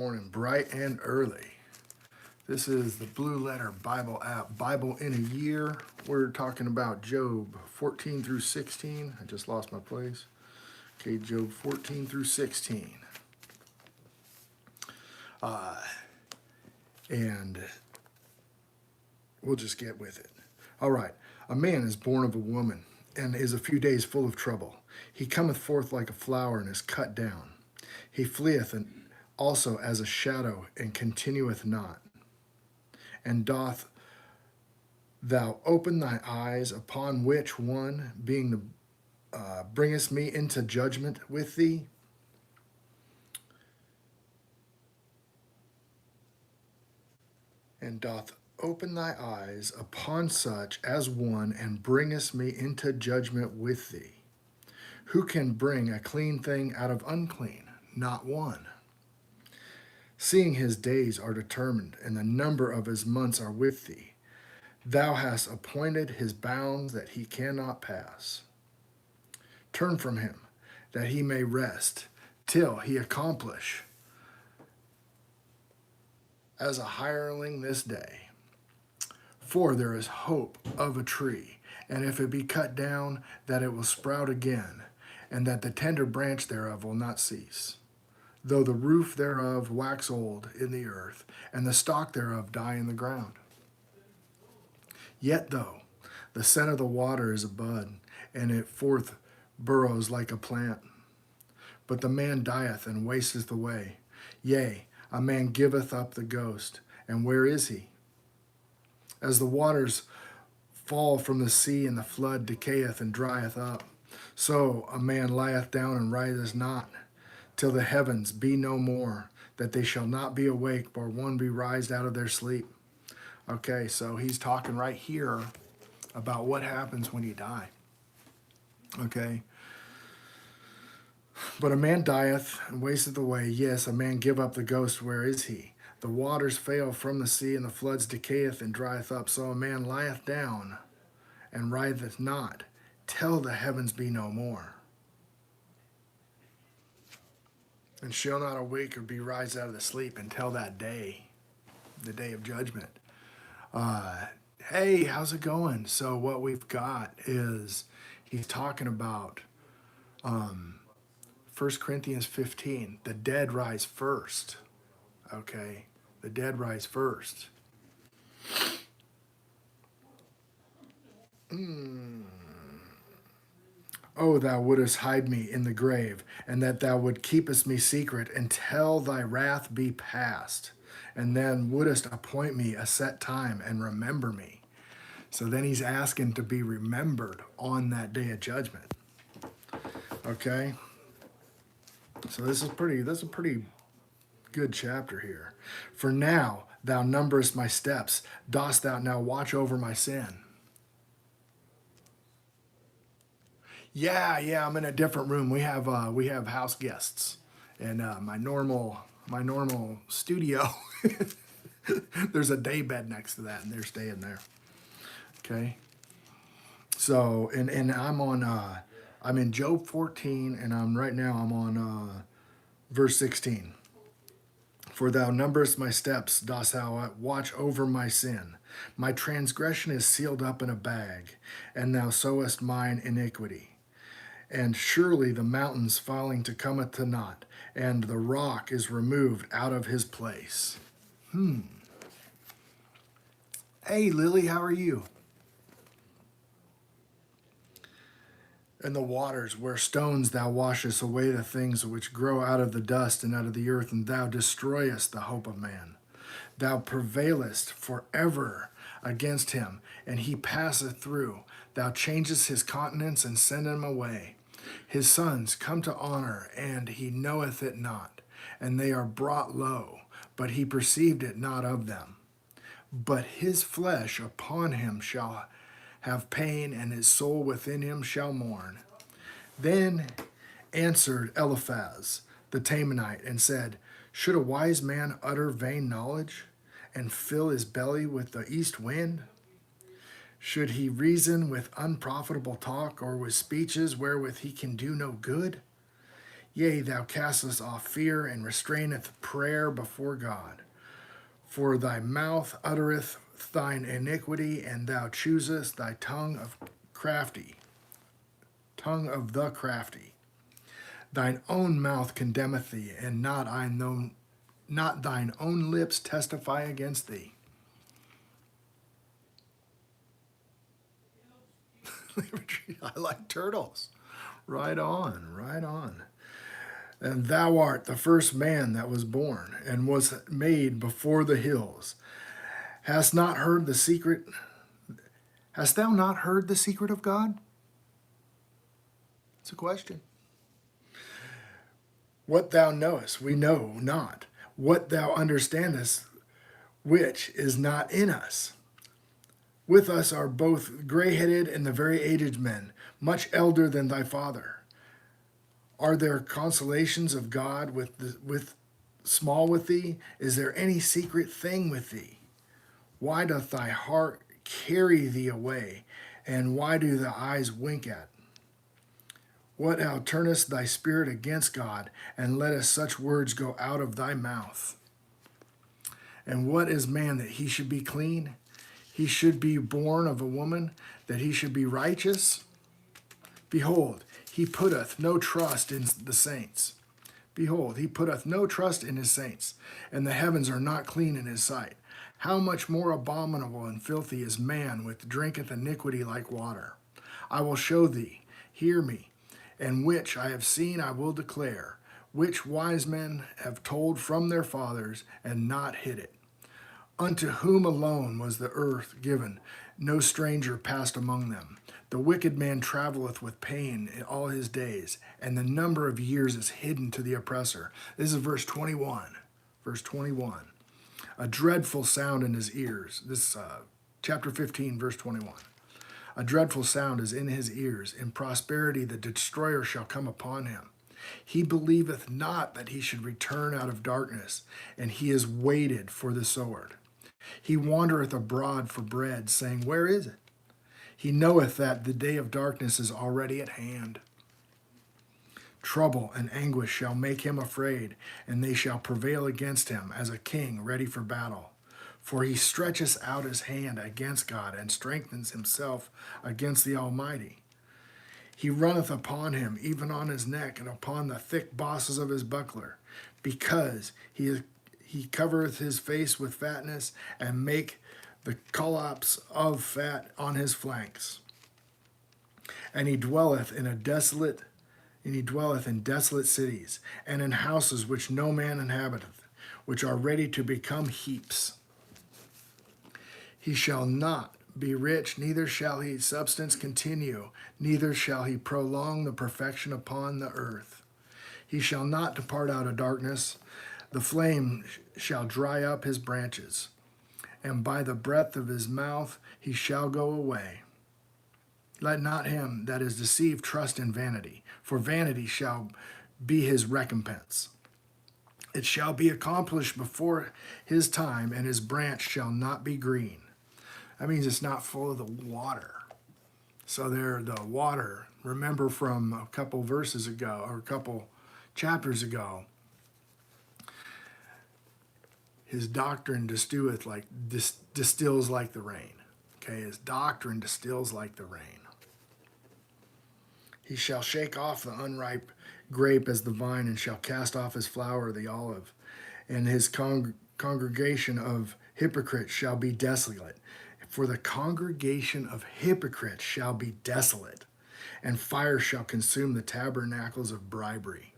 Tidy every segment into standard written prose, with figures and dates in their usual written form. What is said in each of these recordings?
Morning, bright and early. This is the Blue Letter Bible app, Bible in a Year. We're talking about Job 14 through 16. I just lost my place. Okay, Job 14 through 16. And we'll just get with it. All right. A man is born of a woman and is a few days full of trouble. He cometh forth like a flower and is cut down. He fleeth and also as a shadow and continueth not. And doth thou open thy eyes, upon which one, being the bringest me into judgment with thee? And doth open thy eyes upon such as one, and bringest me into judgment with thee. Who can bring a clean thing out of unclean? Not one. Seeing his days are determined, and the number of his months are with thee. Thou hast appointed his bounds that he cannot pass. Turn from him, that he may rest, till he accomplish. As a hireling this day. For there is hope of a tree, and if it be cut down, that it will sprout again, and that the tender branch thereof will not cease. Though the roof thereof wax old in the earth, and the stalk thereof die in the ground. Yet though the scent of the water is a bud, and it forth burrows like a plant, but the man dieth and wasteth away. Yea, a man giveth up the ghost, and where is he? As the waters fall from the sea, and the flood decayeth and drieth up, so a man lieth down and riseth not, till the heavens be no more, that they shall not be awake, or one be raised out of their sleep. Okay, so he's talking right here about what happens when you die. Okay. But a man dieth and wasteth away. Yes, a man give up the ghost. Where is he? The waters fail from the sea, and the floods decayeth and drieth up. So a man lieth down and riseth not, till the heavens be no more. And shall not awake or be raised out of the sleep until that day, the day of judgment. Hey, how's it going? So what we've got is he's talking about 1 Corinthians 15. The dead rise first. Okay, the dead rise first. Oh, thou wouldest hide me in the grave, and that thou would keepest me secret until thy wrath be past, and then wouldest appoint me a set time and remember me. So then he's asking to be remembered on that day of judgment. Okay? So this is a pretty good chapter here. For now thou numberest my steps, dost thou now watch over my sin? Yeah, I'm in a different room. We have house guests, and my normal studio. There's a day bed next to that, and they're staying there. Okay. So and I'm in Job 14, and I'm on verse 16. For thou numberest my steps, dost thou watch over my sin? My transgression is sealed up in a bag, and thou sowest mine iniquity. And surely the mountains falling to cometh to naught, and the rock is removed out of his place. Hey, Lily, how are you? And the waters, where stones thou washest away the things which grow out of the dust and out of the earth, and thou destroyest the hope of man. Thou prevailest forever against him, and he passeth through. Thou changest his countenance and send him away. His sons come to honor, and he knoweth it not, and they are brought low, but he perceived it not of them. But his flesh upon him shall have pain, and his soul within him shall mourn. Then answered Eliphaz the Temanite, and said, Should a wise man utter vain knowledge, and fill his belly with the east wind? Should he reason with unprofitable talk, or with speeches wherewith he can do no good? Yea, thou castest off fear and restraineth prayer before God. For thy mouth uttereth thine iniquity, and thou choosest thy tongue of the crafty. Thine own mouth condemneth thee, and not thine own lips testify against thee. I like turtles. Right on, right on. And thou art the first man that was born, and was made before the hills. Hast not heard the secret? Hast thou not heard the secret of God? It's a question. What thou knowest, we know not. What thou understandest, which is not in us. With us are both gray-headed and the very aged men, much elder than thy father. Are there consolations of God with small with thee? Is there any secret thing with thee? Why doth thy heart carry thee away, and why do the eyes wink at? What thou turnest thy spirit against God, and lettest such words go out of thy mouth? And what is man that he should be clean? He should be born of a woman, that he should be righteous? Behold, he putteth no trust in the saints. Behold, he putteth no trust in his saints, and the heavens are not clean in his sight. How much more abominable and filthy is man, which drinketh iniquity like water? I will show thee, hear me, and which I have seen I will declare, which wise men have told from their fathers, and not hid it. Unto whom alone was the earth given, no stranger passed among them. The wicked man travelleth with pain in all his days, and the number of years is hidden to the oppressor. This is verse 21. Verse 21. A dreadful sound in his ears. This chapter 15, verse 21. A dreadful sound is in his ears. In prosperity the destroyer shall come upon him. He believeth not that he should return out of darkness, and he is waited for the sword. He wandereth abroad for bread, saying, where is it? He knoweth that the day of darkness is already at hand. Trouble and anguish shall make him afraid, and they shall prevail against him as a king ready for battle. For he stretcheth out his hand against God, and strengthens himself against the Almighty. He runneth upon him, even on his neck, and upon the thick bosses of his buckler, because he covereth his face with fatness, and make the collops of fat on his flanks. And he dwelleth in desolate cities, and in houses which no man inhabiteth, which are ready to become heaps. He shall not be rich, neither shall his substance continue, neither shall he prolong the perfection upon the earth. He shall not depart out of darkness, the flame shall dry up his branches, and by the breath of his mouth he shall go away. Let not him that is deceived trust in vanity, for vanity shall be his recompense. It shall be accomplished before his time, and his branch shall not be green. That means it's not full of the water. So there, the water, remember from a couple verses ago, or a couple chapters ago, his doctrine distills like the rain. Okay, his doctrine distills like the rain. He shall shake off the unripe grape as the vine, and shall cast off his flower, the olive. And his congregation of hypocrites shall be desolate. For the congregation of hypocrites shall be desolate, and fire shall consume the tabernacles of bribery.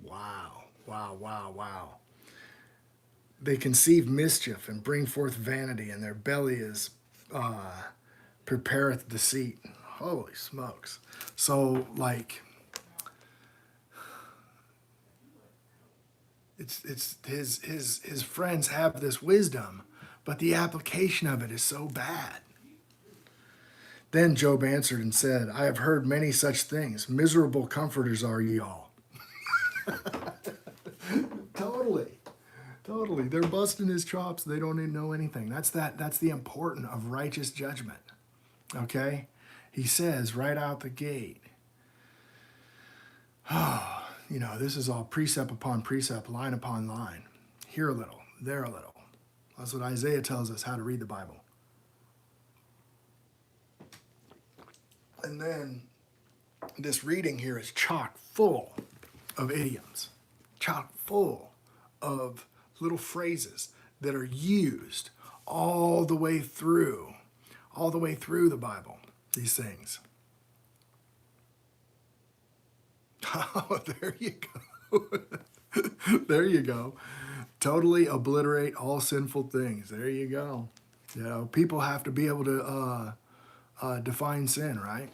Wow, wow, wow, wow. They conceive mischief and bring forth vanity, and their belly is prepareth deceit. Holy smokes. So, like, it's his friends have this wisdom, but the application of it is so bad. Then Job answered and said, I have heard many such things. Miserable comforters are ye all. Totally. They're busting his chops. They don't even know anything. That's the importance of righteous judgment. Okay? He says right out the gate, This is all precept upon precept, line upon line. Here a little, there a little. That's what Isaiah tells us how to read the Bible. And then this reading here is chock full of idioms, chock full of little phrases that are used all the way through the Bible, these things. Oh, there you go. There you go. Totally obliterate all sinful things. There you go. People have to be able to define sin, right?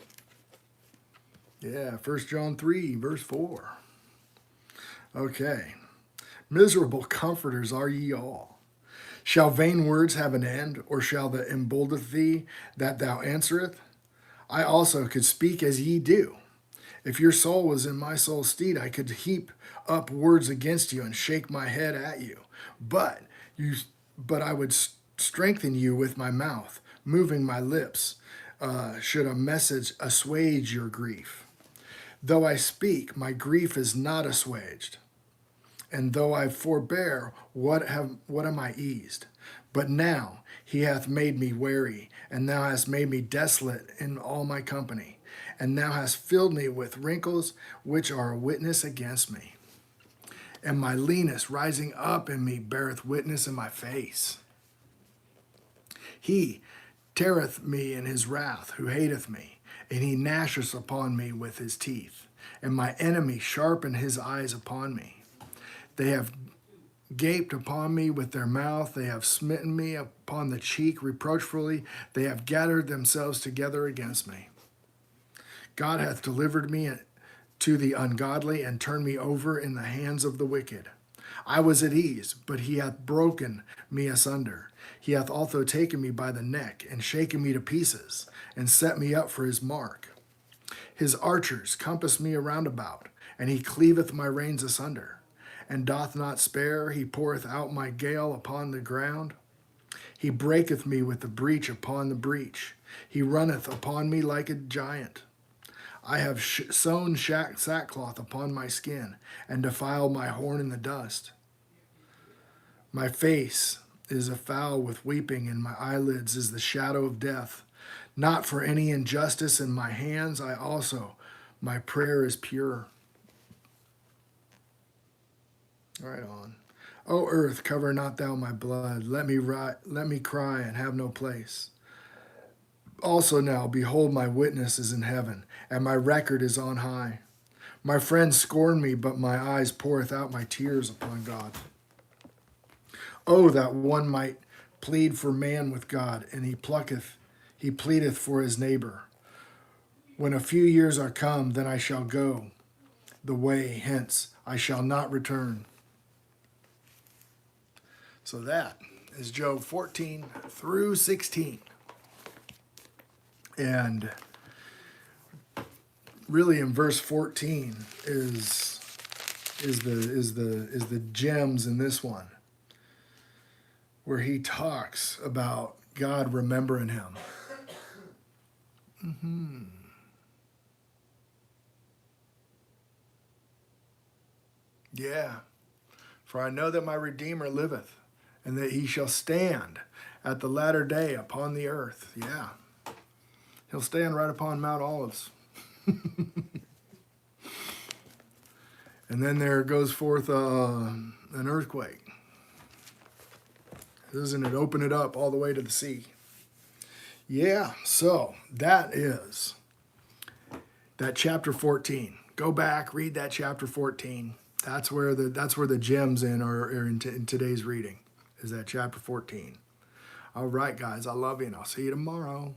Yeah, 1 John 3, verse 4. Okay. Miserable comforters are ye all. Shall vain words have an end, or shall that emboldeneth thee that thou answereth? I also could speak as ye do. If your soul was in my soul's stead, I could heap up words against you and shake my head at you. But I would strengthen you with my mouth, moving my lips. Should a message assuage your grief? Though I speak, my grief is not assuaged. And though I forbear, what am I eased? But now he hath made me weary, and thou hast made me desolate in all my company, and thou hast filled me with wrinkles which are a witness against me. And my leanness rising up in me beareth witness in my face. He teareth me in his wrath, who hateth me, and he gnasheth upon me with his teeth. And my enemy sharpen his eyes upon me. They have gaped upon me with their mouth. They have smitten me upon the cheek reproachfully. They have gathered themselves together against me. God hath delivered me to the ungodly and turned me over in the hands of the wicked. I was at ease, but he hath broken me asunder. He hath also taken me by the neck and shaken me to pieces and set me up for his mark. His archers compass me around about, and he cleaveth my reins asunder, and doth not spare. He poureth out my gale upon the ground. He breaketh me with the breach upon the breach. He runneth upon me like a giant. I have sown sackcloth upon my skin, and defiled my horn in the dust. My face is afoul with weeping, and my eyelids is the shadow of death. Not for any injustice in my hands, my prayer is pure. Right on. O earth, cover not thou my blood. Let me cry and have no place. Also now, behold, my witness is in heaven, and my record is on high. My friends scorn me, but my eyes poureth out my tears upon God. Oh, that one might plead for man with God, and he pleadeth for his neighbor. When a few years are come, then I shall go the way hence. I shall not return. So that is Job 14 through 16. And really in verse 14 is the gems in this one, where he talks about God remembering him. Yeah. For I know that my Redeemer liveth, and that he shall stand at the latter day upon the earth. Yeah. He'll stand right upon Mount Olives. And then there goes forth an earthquake. Doesn't it open it up all the way to the sea? Yeah, so that is that chapter 14. Go back, read that chapter 14. That's where the gems are in today's reading, is that chapter 14. All right, guys, I love you, and I'll see you tomorrow.